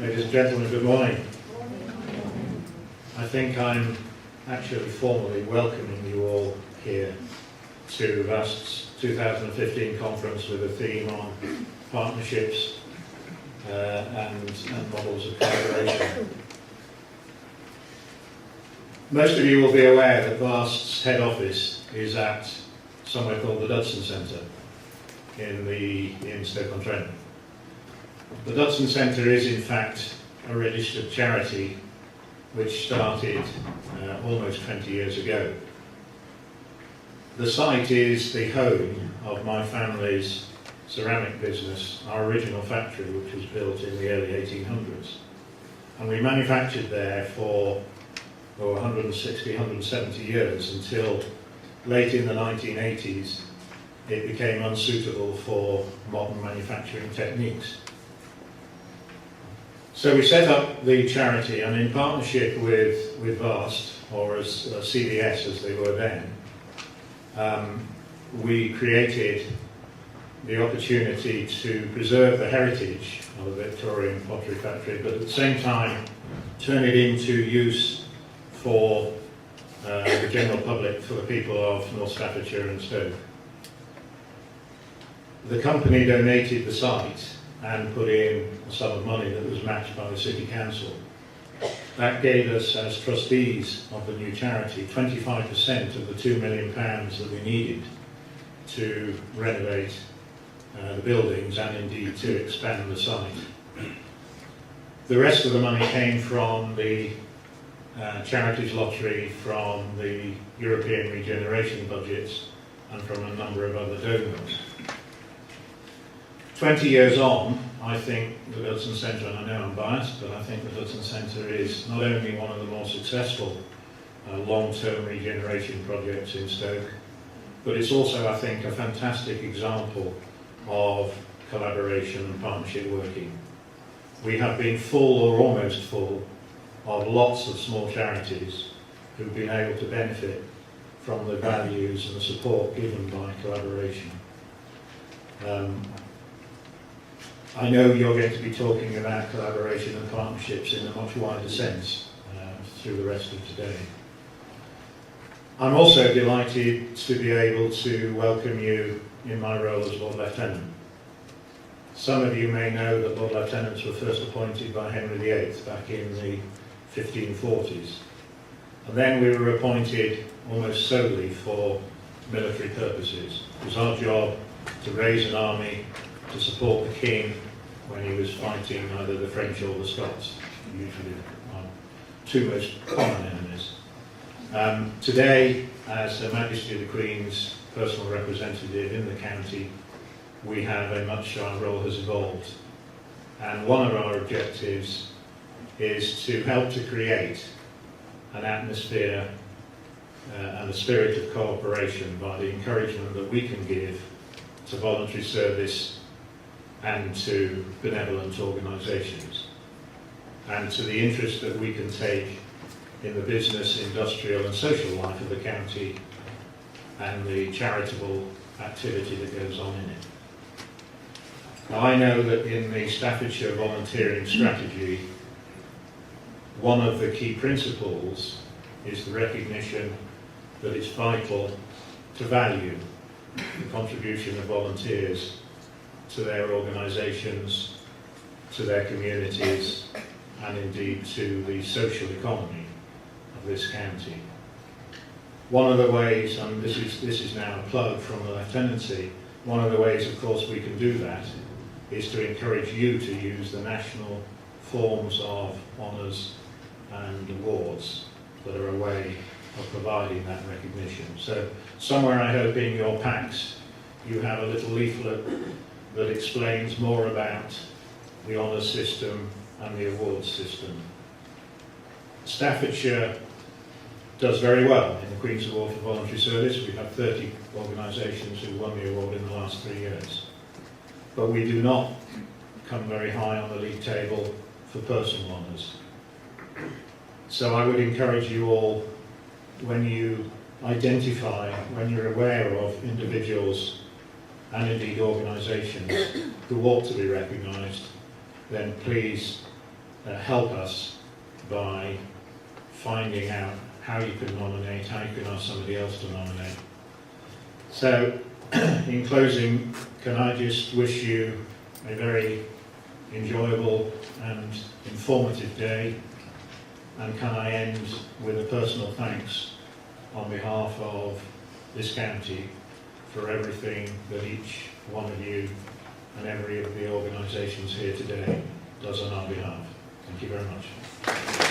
Ladies and gentlemen, good morning. I think I'm actually formally welcoming you all here to VAST's 2015 conference with a theme on partnerships and models of collaboration. Most of you will be aware that VAST's head office is at somewhere called the Dudson Centre in Stoke-on-Trent. The Dudson Centre is in fact a registered charity which started almost 20 years ago. The site is the home of my family's ceramic business, our original factory, which was built in the early 1800s. And we manufactured there for 160, 170 years until late in the 1980s it became unsuitable for modern manufacturing techniques. So we set up the charity, and in partnership with VAST, or as CDS as they were then, we created the opportunity to preserve the heritage of the Victorian pottery factory, but at the same time turn it into use for the general public, for the people of North Staffordshire and Stoke. The company donated the site and put in a sum of money that was matched by the City Council. That gave us, as trustees of the new charity, 25% of the £2 million that we needed to renovate the buildings and indeed to expand the site. The rest of the money came from the charities lottery, from the European regeneration budgets, and from a number of other donors. 20 years on, I think the Dudson Centre, and I know I'm biased, but I think the Dudson Centre is not only one of the more successful long-term regeneration projects in Stoke, but it's also, I think, a fantastic example of collaboration and partnership working. We have been full, or almost full, of lots of small charities who've been able to benefit from the values and the support given by collaboration. I know you're going to be talking about collaboration and partnerships in a much wider sense through the rest of today. I'm also delighted to be able to welcome you in my role as Lord Lieutenant. Some of you may know that Lord Lieutenants were first appointed by Henry VIII back in the 1540s. And then we were appointed almost solely for military purposes. It was our job to raise an army to support the King when he was fighting either the French or the Scots, usually our two most common enemies. Today, as Her Majesty the Queen's personal representative in the county, we have our role has evolved. And one of our objectives is to help to create an atmosphere and a spirit of cooperation by the encouragement that we can give to voluntary service and to benevolent organisations, and to the interest that we can take in the business, industrial and social life of the county and the charitable activity that goes on in it. Now, I know that in the Staffordshire volunteering strategy, one of the key principles is the recognition that it's vital to value the contribution of volunteers to their organisations, to their communities, and indeed to the social economy of this county. One of the ways, and this is now a plug from the Lieutenancy, one of the ways, of course, we can do that is to encourage you to use the national forms of honours and awards that are a way of providing that recognition. So somewhere, I hope, in your packs you have a little leaflet that explains more about the honours system and the awards system. Staffordshire does very well in the Queen's Award for Voluntary Service. We have 30 organisations who won the award in the last 3 years. But we do not come very high on the league table for personal honours. So I would encourage you all, when you identify, when you're aware of individuals and indeed organisations who ought to be recognised, then please help us by finding out how you can nominate, how you can ask somebody else to nominate. So, in closing, can I just wish you a very enjoyable and informative day, and can I end with a personal thanks on behalf of this county for everything that each one of you and every of the organisations here today does on our behalf. Thank you very much.